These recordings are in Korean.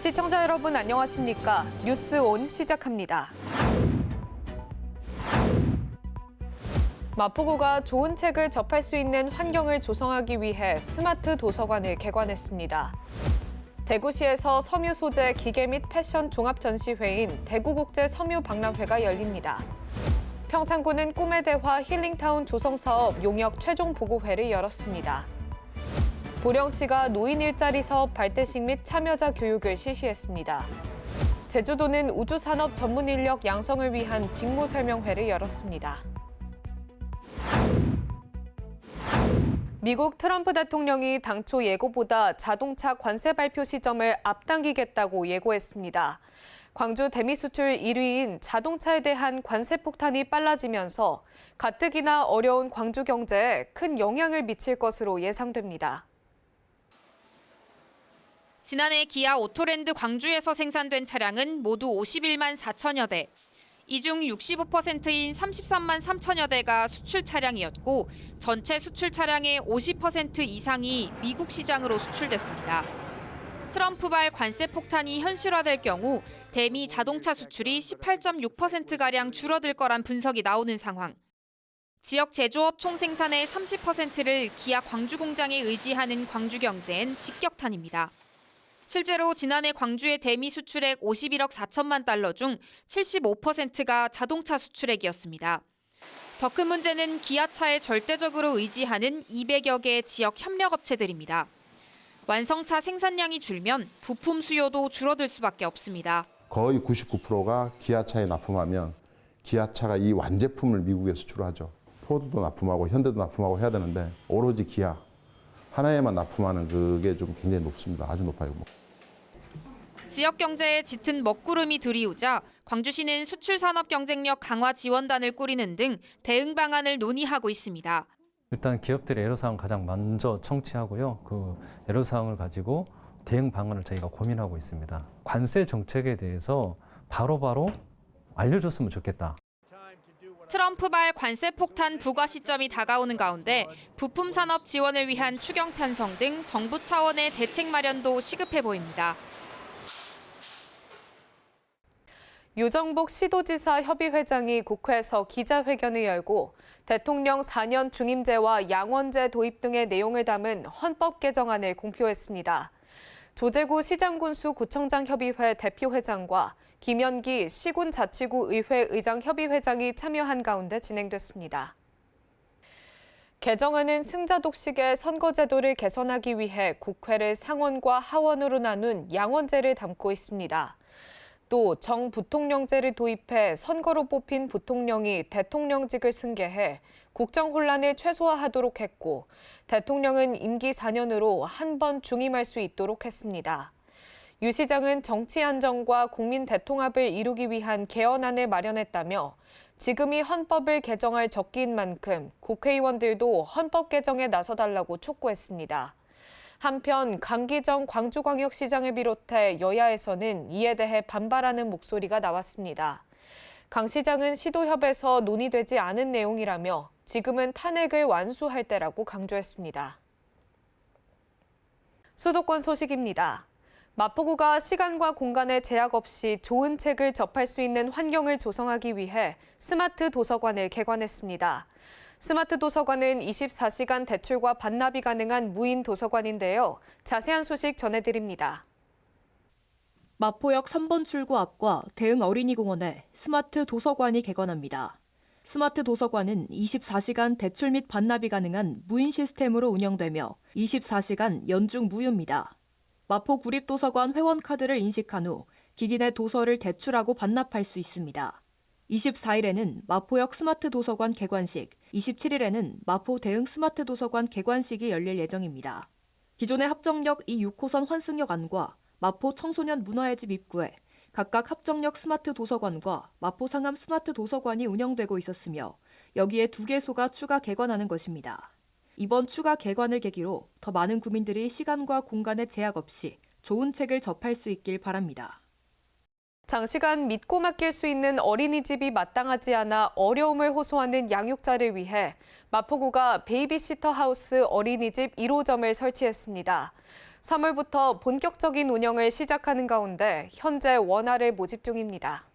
시청자 여러분 안녕하십니까? 뉴스온 시작합니다. 마포구가 좋은 책을 접할 수 있는 환경을 조성하기 위해 스마트 도서관을 개관했습니다. 대구시에서 섬유 소재 기계 및 패션 종합 전시회인 대구국제 섬유 박람회가 열립니다. 평창구는 꿈의 대화 힐링타운 조성 사업 용역 최종 보고회를 열었습니다. 보령시가 노인 일자리 사업 발대식 및 참여자 교육을 실시했습니다. 제주도는 우주산업 전문 인력 양성을 위한 직무 설명회를 열었습니다. 미국 트럼프 대통령이 당초 예고보다 자동차 관세 발표 시점을 앞당기겠다고 예고했습니다. 광주 대미 수출 1위인 자동차에 대한 관세 폭탄이 빨라지면서 가뜩이나 어려운 광주 경제에 큰 영향을 미칠 것으로 예상됩니다. 지난해 기아 오토랜드 광주에서 생산된 차량은 모두 51만 4천여 대. 이 중 65%인 33만 3천여 대가 수출 차량이었고 전체 수출 차량의 50% 이상이 미국 시장으로 수출됐습니다. 트럼프발 관세 폭탄이 현실화될 경우 대미 자동차 수출이 18.6%가량 줄어들 거란 분석이 나오는 상황. 지역 제조업 총생산의 30%를 기아 광주 공장에 의지하는 광주 경제엔 직격탄입니다. 실제로 지난해 광주의 대미 수출액 51억 4천만 달러 중 75%가 자동차 수출액이었습니다. 더 큰 문제는 기아차에 절대적으로 의지하는 200여 개의 지역 협력업체들입니다. 완성차 생산량이 줄면 부품 수요도 줄어들 수밖에 없습니다. 거의 99%가 기아차에 납품하면 기아차가 이 완제품을 미국에 수출하죠. 포드도 납품하고 현대도 납품하고 해야 되는데 오로지 기아 하나에만 납품하는 그게 좀 굉장히 높습니다. 아주 높아요. 지역 경제에 짙은 먹구름이 들이우자 광주시는 수출 산업 경쟁력 강화 지원단을 꾸리는 등 대응 방안을 논의하고 있습니다. 일단 기업들의 애로사항 가장 먼저 청취하고요. 그 애로사항을 가지고 대응 방안을 저희가 고민하고 있습니다. 관세 정책에 대해서 바로바로 알려줬으면 좋겠다. 트럼프발 관세 폭탄 부과 시점이 다가오는 가운데 부품 산업 지원을 위한 추경 편성 등 정부 차원의 대책 마련도 시급해 보입니다. 유정복 시도지사 협의회장이 국회에서 기자회견을 열고 대통령 4년 중임제와 양원제 도입 등의 내용을 담은 헌법 개정안을 공표했습니다. 조재구 시장군수-구청장 협의회 대표회장과 김현기 시군자치구 의회 의장 협의회장이 참여한 가운데 진행됐습니다. 개정안은 승자 독식의 선거제도를 개선하기 위해 국회를 상원과 하원으로 나눈 양원제를 담고 있습니다. 또 정부통령제를 도입해 선거로 뽑힌 부통령이 대통령직을 승계해 국정 혼란을 최소화하도록 했고 대통령은 임기 4년으로 한 번 중임할 수 있도록 했습니다. 유 시장은 정치 안정과 국민 대통합을 이루기 위한 개헌안을 마련했다며 지금이 헌법을 개정할 적기인 만큼 국회의원들도 헌법 개정에 나서달라고 촉구했습니다. 한편 강기정 광주광역시장을 비롯해 여야에서는 이에 대해 반발하는 목소리가 나왔습니다. 강 시장은 시도협에서 논의되지 않은 내용이라며 지금은 탄핵을 완수할 때라고 강조했습니다. 수도권 소식입니다. 마포구가 시간과 공간에 제약 없이 좋은 책을 접할 수 있는 환경을 조성하기 위해 스마트 도서관을 개관했습니다. 스마트 도서관은 24시간 대출과 반납이 가능한 무인 도서관인데요. 자세한 소식 전해드립니다. 마포역 3번 출구 앞과 대흥 어린이공원에 스마트 도서관이 개관합니다. 스마트 도서관은 24시간 대출 및 반납이 가능한 무인 시스템으로 운영되며 24시간 연중 무휴입니다. 마포 구립도서관 회원카드를 인식한 후 기기 내 도서를 대출하고 반납할 수 있습니다. 24일에는 마포역 스마트 도서관 개관식, 27일에는 마포 대흥 스마트 도서관 개관식이 열릴 예정입니다. 기존의 합정역 2-6호선 환승역 안과 마포 청소년 문화의 집 입구에 각각 합정역 스마트 도서관과 마포 상암 스마트 도서관이 운영되고 있었으며 여기에 2개소가 추가 개관하는 것입니다. 이번 추가 개관을 계기로 더 많은 구민들이 시간과 공간에 제약 없이 좋은 책을 접할 수 있길 바랍니다. 장시간 믿고 맡길 수 있는 어린이집이 마땅하지 않아 어려움을 호소하는 양육자를 위해 마포구가 베이비시터 하우스 어린이집 1호점을 설치했습니다. 3월부터 본격적인 운영을 시작하는 가운데 현재 원활을 모집 중입니다.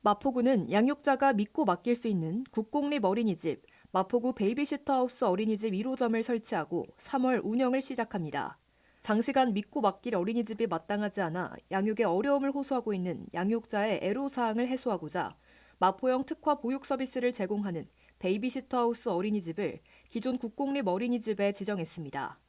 마포구는 양육자가 믿고 맡길 수 있는 국공립 어린이집, 마포구 베이비시터하우스 어린이집 1호점을 설치하고 3월 운영을 시작합니다. 장시간 믿고 맡길 어린이집이 마땅하지 않아 양육에 어려움을 호소하고 있는 양육자의 애로사항을 해소하고자 마포형 특화 보육 서비스를 제공하는 베이비시터하우스 어린이집을 기존 국공립 어린이집에 지정했습니다.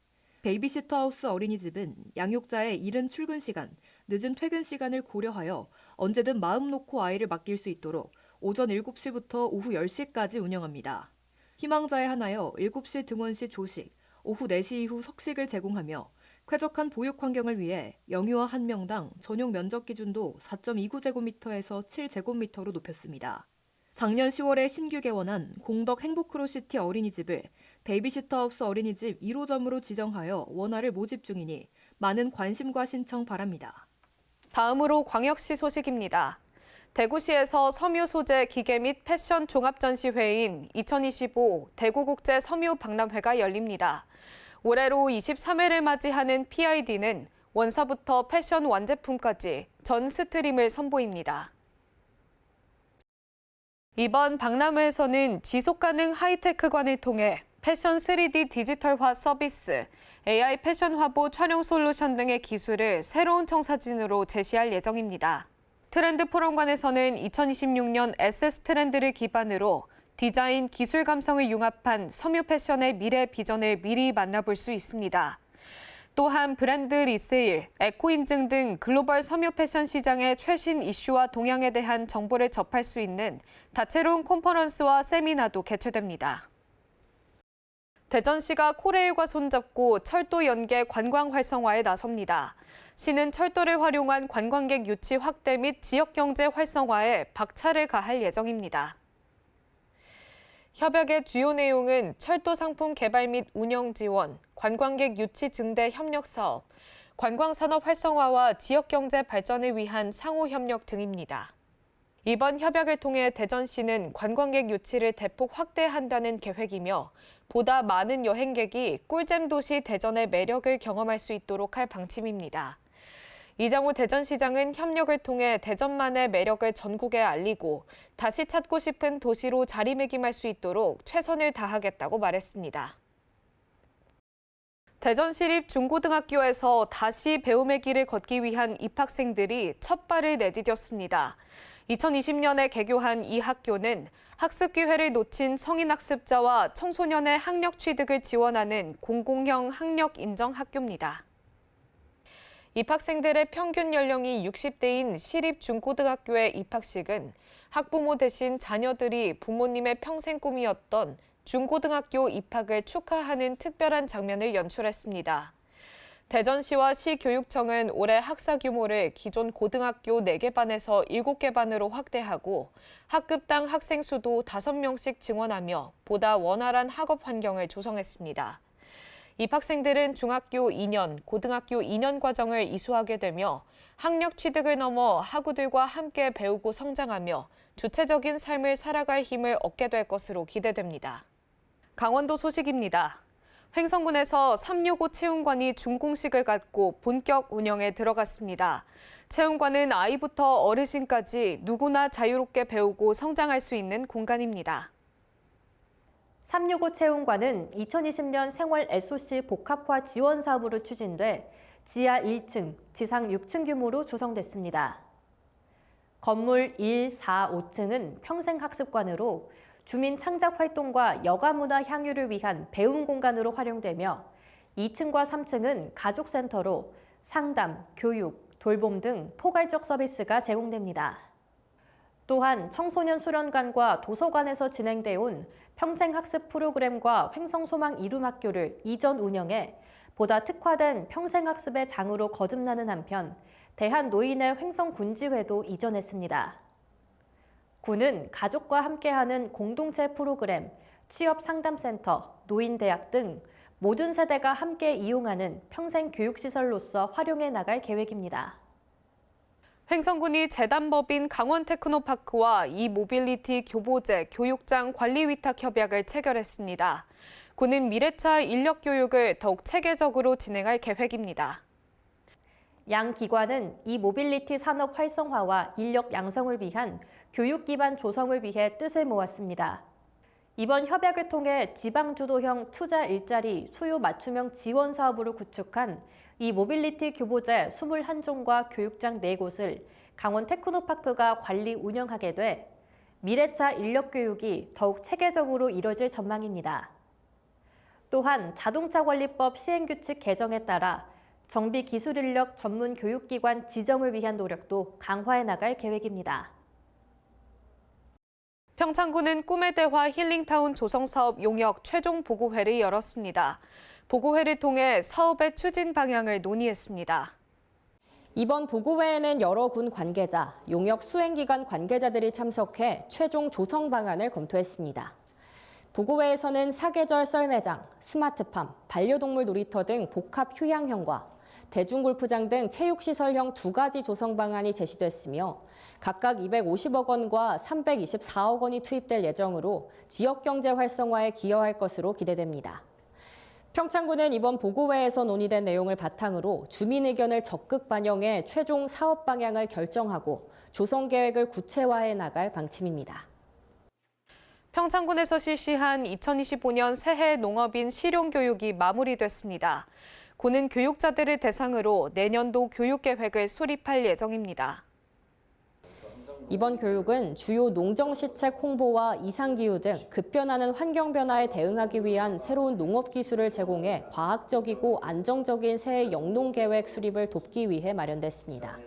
베이비시터하우스 어린이집은 양육자의 이른 출근 시간, 늦은 퇴근 시간을 고려하여 언제든 마음 놓고 아이를 맡길 수 있도록 오전 7시부터 오후 10시까지 운영합니다. 희망자에 한하여 7시 등원 시 조식, 오후 4시 이후 석식을 제공하며 쾌적한 보육 환경을 위해 영유아 1명당 전용 면적 기준도 4.29제곱미터에서 7제곱미터로 높였습니다. 작년 10월에 신규 개원한 공덕 행복크로시티 어린이집을 베이비시터하우스 어린이집 1호점으로 지정하여 원활을 모집 중이니 많은 관심과 신청 바랍니다. 다음으로 광역시 소식입니다. 대구시에서 섬유 소재 기계 및 패션 종합전시회인 2025 대구국제 섬유 박람회가 열립니다. 올해로 23회를 맞이하는 PID는 원사부터 패션 완제품까지 전 스트림을 선보입니다. 이번 박람회에서는 지속가능 하이테크관을 통해 패션 3D 디지털화 서비스, AI 패션 화보 촬영 솔루션 등의 기술을 새로운 청사진으로 제시할 예정입니다. 트렌드 포럼관에서는 2026년 SS 트렌드를 기반으로 디자인, 기술 감성을 융합한 섬유 패션의 미래 비전을 미리 만나볼 수 있습니다. 또한 브랜드 리세일, 에코 인증 등 글로벌 섬유 패션 시장의 최신 이슈와 동향에 대한 정보를 접할 수 있는 다채로운 컨퍼런스와 세미나도 개최됩니다. 대전시가 코레일과 손잡고 철도 연계 관광 활성화에 나섭니다. 시는 철도를 활용한 관광객 유치 확대 및 지역경제 활성화에 박차를 가할 예정입니다. 협약의 주요 내용은 철도 상품 개발 및 운영 지원, 관광객 유치 증대 협력 사업, 관광산업 활성화와 지역경제 발전을 위한 상호 협력 등입니다. 이번 협약을 통해 대전시는 관광객 유치를 대폭 확대한다는 계획이며 보다 많은 여행객이 꿀잼 도시 대전의 매력을 경험할 수 있도록 할 방침입니다. 이장우 대전시장은 협력을 통해 대전만의 매력을 전국에 알리고 다시 찾고 싶은 도시로 자리매김할 수 있도록 최선을 다하겠다고 말했습니다. 대전시립 중고등학교에서 다시 배움의 길을 걷기 위한 입학생들이 첫 발을 내디뎠습니다. 2020년에 개교한 이 학교는 학습 기회를 놓친 성인학습자와 청소년의 학력 취득을 지원하는 공공형 학력 인정 학교입니다. 입학생들의 평균 연령이 60대인 시립 중고등학교의 입학식은 학부모 대신 자녀들이 부모님의 평생 꿈이었던 중고등학교 입학을 축하하는 특별한 장면을 연출했습니다. 대전시와 시교육청은 올해 학사 규모를 기존 고등학교 4개 반에서 7개 반으로 확대하고 학급당 학생 수도 5명씩 증원하며 보다 원활한 학업 환경을 조성했습니다. 입학생들은 중학교 2년, 고등학교 2년 과정을 이수하게 되며 학력 취득을 넘어 학우들과 함께 배우고 성장하며 주체적인 삶을 살아갈 힘을 얻게 될 것으로 기대됩니다. 강원도 소식입니다. 횡성군에서 365 체험관이 준공식을 갖고 본격 운영에 들어갔습니다. 체험관은 아이부터 어르신까지 누구나 자유롭게 배우고 성장할 수 있는 공간입니다. 365 체험관은 2020년 생활 SOC 복합화 지원 사업으로 추진돼 지하 1층, 지상 6층 규모로 조성됐습니다. 건물 1, 4, 5층은 평생학습관으로 주민 창작 활동과 여가 문화 향유를 위한 배움 공간으로 활용되며 2층과 3층은 가족센터로 상담, 교육, 돌봄 등 포괄적 서비스가 제공됩니다. 또한 청소년 수련관과 도서관에서 진행돼 온 평생학습 프로그램과 횡성소망 이룸학교를 이전 운영해 보다 특화된 평생학습의 장으로 거듭나는 한편 대한노인의 횡성군지회도 이전했습니다. 군은 가족과 함께하는 공동체 프로그램, 취업상담센터, 노인대학 등 모든 세대가 함께 이용하는 평생교육시설로서 활용해 나갈 계획입니다. 횡성군이 재단법인 강원테크노파크와 이모빌리티 교보제 교육장 관리위탁 협약을 체결했습니다. 군은 미래차 인력 교육을 더욱 체계적으로 진행할 계획입니다. 양 기관은 이 모빌리티 산업 활성화와 인력 양성을 위한 교육 기반 조성을 위해 뜻을 모았습니다. 이번 협약을 통해 지방주도형 투자 일자리 수요 맞춤형 지원 사업으로 구축한 이 모빌리티 교보제 21종과 교육장 4곳을 강원 테크노파크가 관리 운영하게 돼 미래차 인력 교육이 더욱 체계적으로 이뤄질 전망입니다. 또한 자동차관리법 시행규칙 개정에 따라 정비기술인력 전문 교육기관 지정을 위한 노력도 강화해 나갈 계획입니다. 평창군은 꿈의 대화 힐링타운 조성사업 용역 최종 보고회를 열었습니다. 보고회를 통해 사업의 추진 방향을 논의했습니다. 이번 보고회에는 여러 군 관계자, 용역 수행기관 관계자들이 참석해 최종 조성 방안을 검토했습니다. 보고회에서는 사계절 썰매장, 스마트팜, 반려동물 놀이터 등 복합 휴양형과 대중골프장 등 체육시설형 2가지 조성 방안이 제시됐으며 각각 250억 원과 324억 원이 투입될 예정으로 지역경제 활성화에 기여할 것으로 기대됩니다. 평창군은 이번 보고회에서 논의된 내용을 바탕으로 주민 의견을 적극 반영해 최종 사업 방향을 결정하고 조성 계획을 구체화해 나갈 방침입니다. 평창군에서 실시한 2025년 새해 농업인 실용교육이 마무리됐습니다. 군은 교육자들을 대상으로 내년도 교육계획을 수립할 예정입니다. 이번 교육은 주요 농정시책 홍보와 이상기후 등 급변하는 환경 변화에 대응하기 위한 새로운 농업 기술을 제공해 과학적이고 안정적인 새해 영농계획 수립을 돕기 위해 마련됐습니다.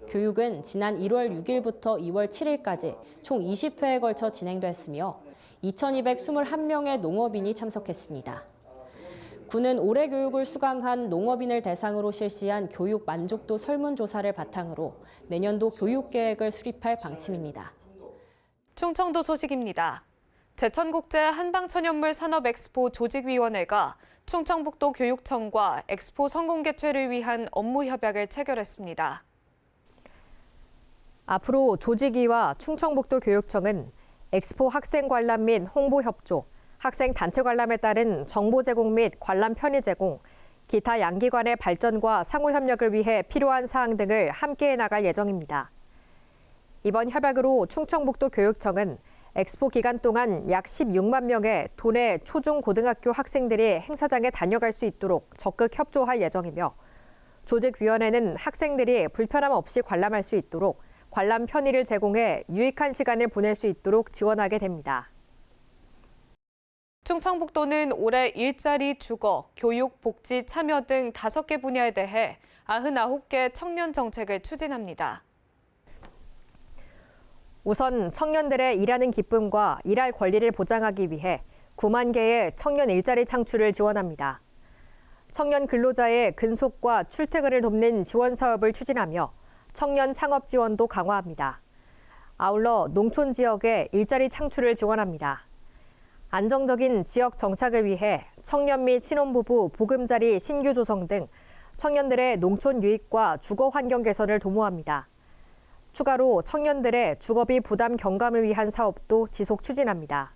교육은 지난 1월 6일부터 2월 7일까지 총 20회에 걸쳐 진행됐으며 2,221명의 농업인이 참석했습니다. 군은 올해 교육을 수강한 농업인을 대상으로 실시한 교육 만족도 설문조사를 바탕으로 내년도 교육계획을 수립할 방침입니다. 충청도 소식입니다. 제천국제 한방천연물 산업엑스포 조직위원회가 충청북도 교육청과 엑스포 성공 개최를 위한 업무 협약을 체결했습니다. 앞으로 조직위와 충청북도 교육청은 엑스포 학생 관람 및 홍보 협조, 학생 단체 관람에 따른 정보 제공 및 관람 편의 제공, 기타 양기관의 발전과 상호 협력을 위해 필요한 사항 등을 함께해 나갈 예정입니다. 이번 협약으로 충청북도 교육청은 엑스포 기간 동안 약 16만 명의 도내 초중 고등학교 학생들이 행사장에 다녀갈 수 있도록 적극 협조할 예정이며 조직위원회는 학생들이 불편함 없이 관람할 수 있도록 관람 편의를 제공해 유익한 시간을 보낼 수 있도록 지원하게 됩니다. 충청북도는 올해 일자리, 주거, 교육, 복지, 참여 등 5개 분야에 대해 99개 청년 정책을 추진합니다. 우선 청년들의 일하는 기쁨과 일할 권리를 보장하기 위해 9만 개의 청년 일자리 창출을 지원합니다. 청년 근로자의 근속과 출퇴근을 돕는 지원 사업을 추진하며 청년 창업 지원도 강화합니다. 아울러 농촌 지역의 일자리 창출을 지원합니다. 안정적인 지역 정착을 위해 청년 및 신혼부부 보금자리 신규 조성 등 청년들의 농촌 유익과 주거 환경 개선을 도모합니다. 추가로 청년들의 주거비 부담 경감을 위한 사업도 지속 추진합니다.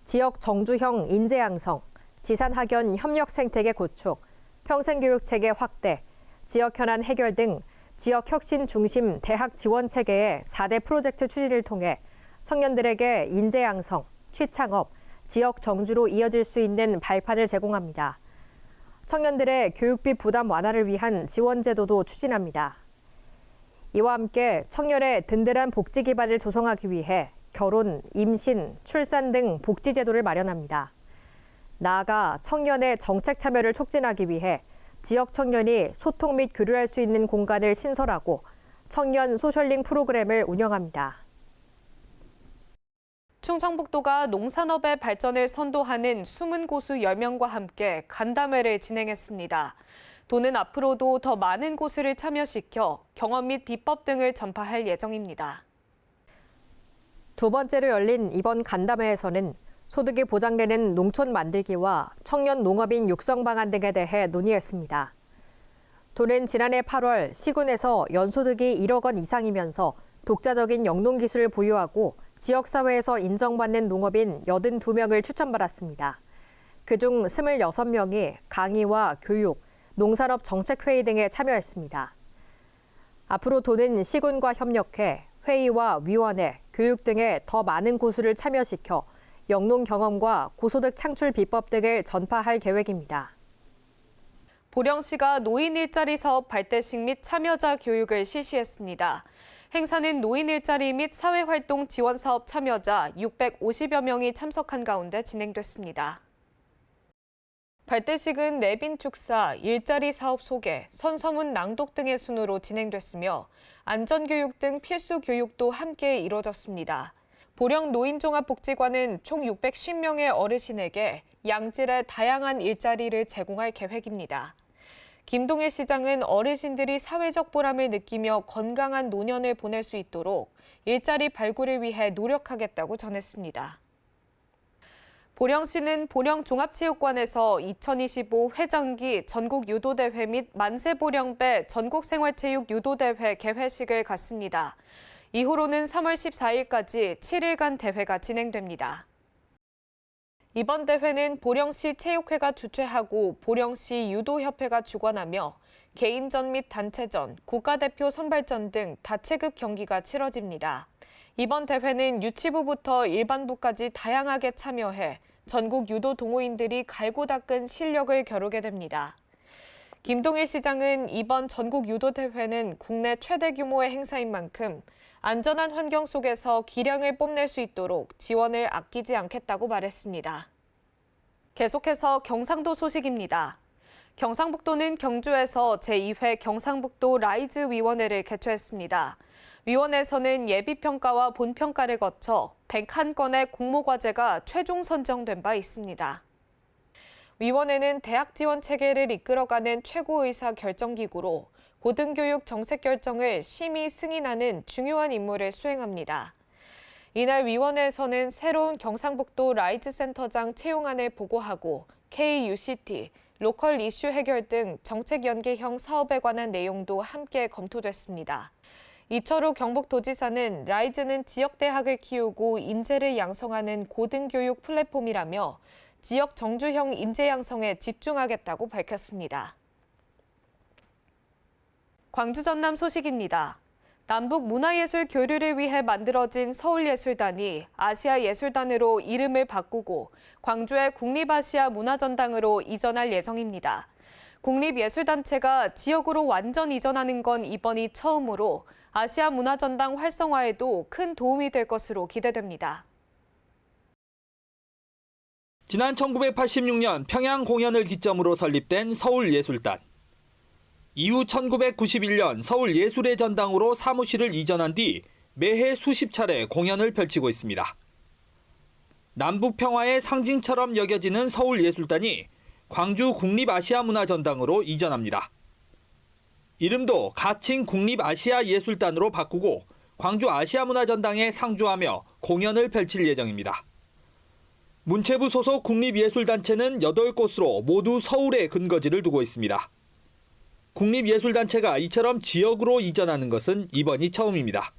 지역 정주형 인재 양성, 지산 학연 협력 생태계 구축, 평생교육 체계 확대, 지역 현안 해결 등 지역 혁신 중심 대학 지원 체계의 4대 프로젝트 추진을 통해 청년들에게 인재 양성, 취창업, 지역 정주로 이어질 수 있는 발판을 제공합니다. 청년들의 교육비 부담 완화를 위한 지원 제도도 추진합니다. 이와 함께 청년의 든든한 복지 기반을 조성하기 위해 결혼, 임신, 출산 등 복지 제도를 마련합니다. 나아가 청년의 정책 참여를 촉진하기 위해 지역 청년이 소통 및 교류할 수 있는 공간을 신설하고 청년 소셜링 프로그램을 운영합니다. 충청북도가 농산업의 발전을 선도하는 숨은 고수 10명과 함께 간담회를 진행했습니다. 도는 앞으로도 더 많은 고수를 참여시켜 경험 및 비법 등을 전파할 예정입니다. 두 번째로 열린 이번 간담회에서는 소득이 보장되는 농촌 만들기와 청년 농업인 육성 방안 등에 대해 논의했습니다. 도는 지난해 8월 시군에서 연소득이 1억 원 이상이면서 독자적인 영농 기술을 보유하고 지역사회에서 인정받는 농업인 82명을 추천받았습니다. 그중 26명이 강의와 교육, 농산업 정책회의 등에 참여했습니다. 앞으로 도는 시군과 협력해 회의와 위원회, 교육 등에 더 많은 고수를 참여시켜 영농 경험과 고소득 창출 비법 등을 전파할 계획입니다. 보령시가 노인 일자리 사업 발대식 및 참여자 교육을 실시했습니다. 행사는 노인 일자리 및 사회활동 지원 사업 참여자 650여 명이 참석한 가운데 진행됐습니다. 발대식은 내빈 축사, 일자리 사업 소개, 선서문 낭독 등의 순으로 진행됐으며 안전교육 등 필수 교육도 함께 이뤄졌습니다. 보령 노인종합복지관은 총 650명의 어르신에게 양질의 다양한 일자리를 제공할 계획입니다. 김동일 시장은 어르신들이 사회적 보람을 느끼며 건강한 노년을 보낼 수 있도록 일자리 발굴을 위해 노력하겠다고 전했습니다. 보령시는 보령종합체육관에서 2025 회장기 전국유도대회 및 만세보령배 전국생활체육 유도대회 개회식을 갖습니다. 이후로는 3월 14일까지 7일간 대회가 진행됩니다. 이번 대회는 보령시 체육회가 주최하고 보령시 유도협회가 주관하며 개인전 및 단체전, 국가대표 선발전 등 다체급 경기가 치러집니다. 이번 대회는 유치부부터 일반부까지 다양하게 참여해 전국 유도 동호인들이 갈고 닦은 실력을 겨루게 됩니다. 김동일 시장은 이번 전국 유도 대회는 국내 최대 규모의 행사인 만큼 안전한 환경 속에서 기량을 뽐낼 수 있도록 지원을 아끼지 않겠다고 말했습니다. 계속해서 경상도 소식입니다. 경상북도는 경주에서 제2회 경상북도 라이즈 위원회를 개최했습니다. 위원회에서는 예비평가와 본평가를 거쳐 101건의 공모과제가 최종 선정된 바 있습니다. 위원회는 대학 지원 체계를 이끌어가는 최고의사 결정기구로 고등교육 정책 결정을 심의 승인하는 중요한 임무를 수행합니다. 이날 위원회에서는 새로운 경상북도 라이즈 센터장 채용안을 보고하고 KUCT, 로컬 이슈 해결 등 정책 연계형 사업에 관한 내용도 함께 검토됐습니다. 이철우 경북도지사는 라이즈는 지역대학을 키우고 인재를 양성하는 고등교육 플랫폼이라며 지역 정주형 인재 양성에 집중하겠다고 밝혔습니다. 광주 전남 소식입니다. 남북 문화예술 교류를 위해 만들어진 서울예술단이 아시아예술단으로 이름을 바꾸고 광주의 국립아시아문화전당으로 이전할 예정입니다. 국립예술단체가 지역으로 완전 이전하는 건 이번이 처음으로 아시아문화전당 활성화에도 큰 도움이 될 것으로 기대됩니다. 지난 1986년 평양 공연을 기점으로 설립된 서울예술단. 이후 1991년 서울예술의 전당으로 사무실을 이전한 뒤 매해 수십 차례 공연을 펼치고 있습니다. 남북 평화의 상징처럼 여겨지는 서울예술단이 광주 국립아시아문화전당으로 이전합니다. 이름도 가칭 국립아시아예술단으로 바꾸고 광주 아시아문화전당에 상주하며 공연을 펼칠 예정입니다. 문체부 소속 국립예술단체는 8곳으로 모두 서울에 근거지를 두고 있습니다. 국립예술단체가 이처럼 지역으로 이전하는 것은 이번이 처음입니다.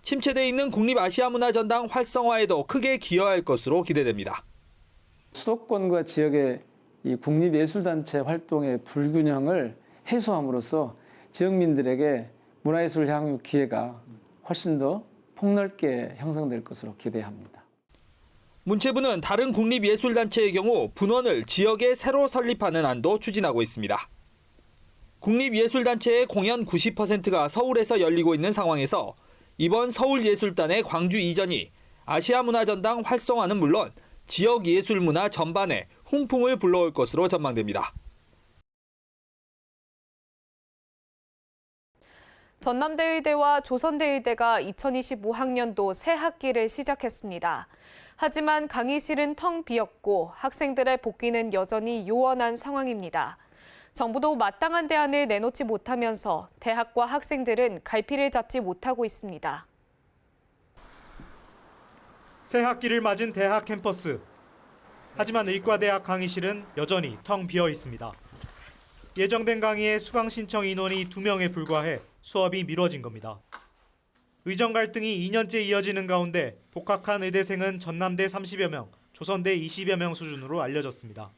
침체돼 있는 국립아시아문화전당 활성화에도 크게 기여할 것으로 기대됩니다. 수도권과 지역의 이 국립예술단체 활동의 불균형을 해소함으로써 지역민들에게 문화예술 향유 기회가 훨씬 더 폭넓게 형성될 것으로 기대합니다. 문체부는 다른 국립예술단체의 경우 분원을 지역에 새로 설립하는 안도 추진하고 있습니다. 국립예술단체의 공연 90%가 서울에서 열리고 있는 상황에서 이번 서울예술단의 광주 이전이 아시아문화전당 활성화는 물론 지역 예술문화 전반에 훈풍을 불러올 것으로 전망됩니다. 전남대의대와 조선대의대가 2025학년도 새 학기를 시작했습니다. 하지만 강의실은 텅 비었고 학생들의 복귀는 여전히 요원한 상황입니다. 정부도 마땅한 대안을 내놓지 못하면서 대학과 학생들은 갈피를 잡지 못하고 있습니다. 새 학기를 맞은 대학 캠퍼스. 하지만 의과대학 강의실은 여전히 텅 비어 있습니다. 예정된 강의에 수강 신청 인원이 2명에 불과해 수업이 미뤄진 겁니다. 의정 갈등이 2년째 이어지는 가운데 복학한 의대생은 전남대 30여 명, 조선대 20여 명 수준으로 알려졌습니다.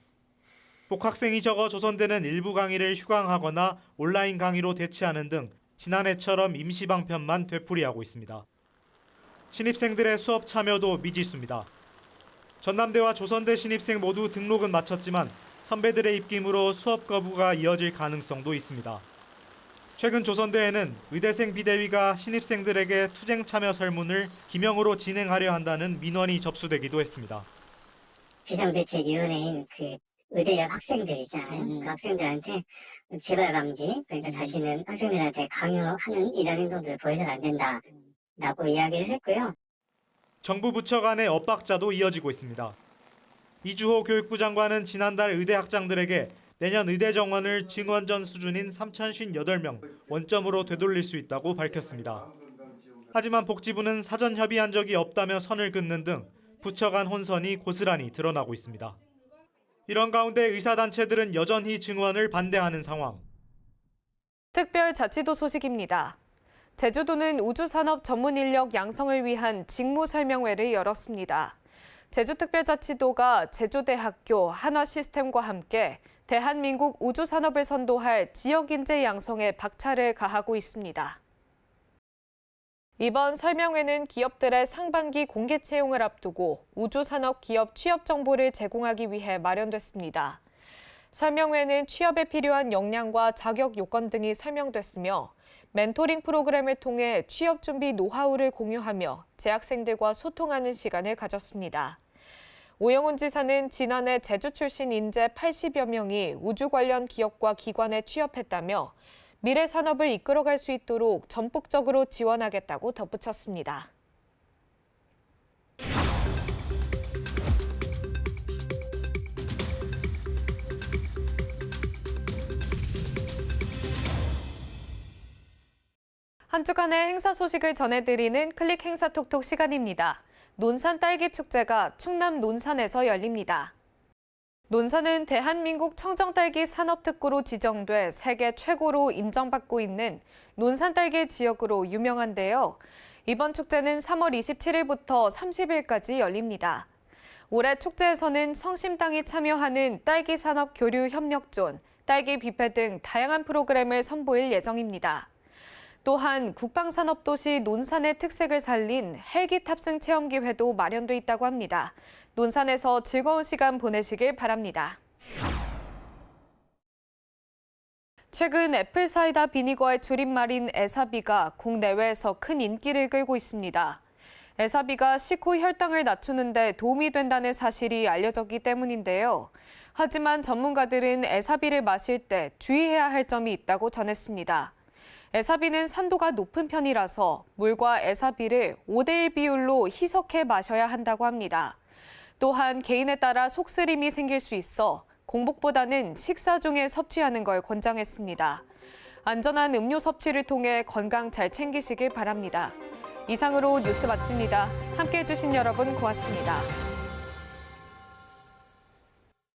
복학생이 적어 조선대는 일부 강의를 휴강하거나 온라인 강의로 대체하는 등 지난해처럼 임시 방편만 되풀이하고 있습니다. 신입생들의 수업 참여도 미지수입니다. 전남대와 조선대 신입생 모두 등록은 마쳤지만 선배들의 입김으로 수업 거부가 이어질 가능성도 있습니다. 최근 조선대에는 의대생 비대위가 신입생들에게 투쟁 참여 설문을 기명으로 진행하려 한다는 민원이 접수되기도 했습니다. 비상대책위원회인 그 의대학 학생들 있잖아요. 그 학생들한테 재발 방지, 그러니까 다시는 학생들한테 강요하는 이런 행동들을 보여서는 안 된다라고 이야기를 했고요. 정부 부처 간의 엇박자도 이어지고 있습니다. 이주호 교육부 장관은 지난달 의대 학장들에게 내년 의대 정원을 증원전 수준인 3,058명 원점으로 되돌릴 수 있다고 밝혔습니다. 하지만 복지부는 사전 협의한 적이 없다며 선을 긋는 등 부처 간 혼선이 고스란히 드러나고 있습니다. 이런 가운데 의사단체들은 여전히 증원을 반대하는 상황. 특별자치도 소식입니다. 제주도는 우주산업 전문 인력 양성을 위한 직무 설명회를 열었습니다. 제주특별자치도가 제주대학교, 한화시스템과 함께 대한민국 우주산업을 선도할 지역인재 양성에 박차를 가하고 있습니다. 이번 설명회는 기업들의 상반기 공개 채용을 앞두고 우주산업 기업 취업 정보를 제공하기 위해 마련됐습니다. 설명회는 취업에 필요한 역량과 자격 요건 등이 설명됐으며 멘토링 프로그램을 통해 취업 준비 노하우를 공유하며 재학생들과 소통하는 시간을 가졌습니다. 오영훈 지사는 지난해 제주 출신 인재 80여 명이 우주 관련 기업과 기관에 취업했다며 미래 산업을 이끌어갈 수 있도록 전폭적으로 지원하겠다고 덧붙였습니다. 한 주간의 행사 소식을 전해드리는 클릭 행사 톡톡 시간입니다. 논산 딸기 축제가 충남 논산에서 열립니다. 논산은 대한민국 청정딸기 산업특구로 지정돼 세계 최고로 인정받고 있는 논산 딸기 지역으로 유명한데요. 이번 축제는 3월 27일부터 30일까지 열립니다. 올해 축제에서는 성심당이 참여하는 딸기 산업 교류 협력존, 딸기 뷔페 등 다양한 프로그램을 선보일 예정입니다. 또한 국방산업도시 논산의 특색을 살린 헬기 탑승 체험 기회도 마련돼 있다고 합니다. 논산에서 즐거운 시간 보내시길 바랍니다. 최근 애플사이다 비니거의 줄임말인 에사비가 국내외에서 큰 인기를 끌고 있습니다. 에사비가 식후 혈당을 낮추는 데 도움이 된다는 사실이 알려졌기 때문인데요. 하지만 전문가들은 에사비를 마실 때 주의해야 할 점이 있다고 전했습니다. 에사비는 산도가 높은 편이라서 물과 에사비를 5대1 비율로 희석해 마셔야 한다고 합니다. 또한 개인에 따라 속쓰림이 생길 수 있어 공복보다는 식사 중에 섭취하는 걸 권장했습니다. 안전한 음료 섭취를 통해 건강 잘 챙기시길 바랍니다. 이상으로 뉴스 마칩니다. 함께해 주신 여러분 고맙습니다.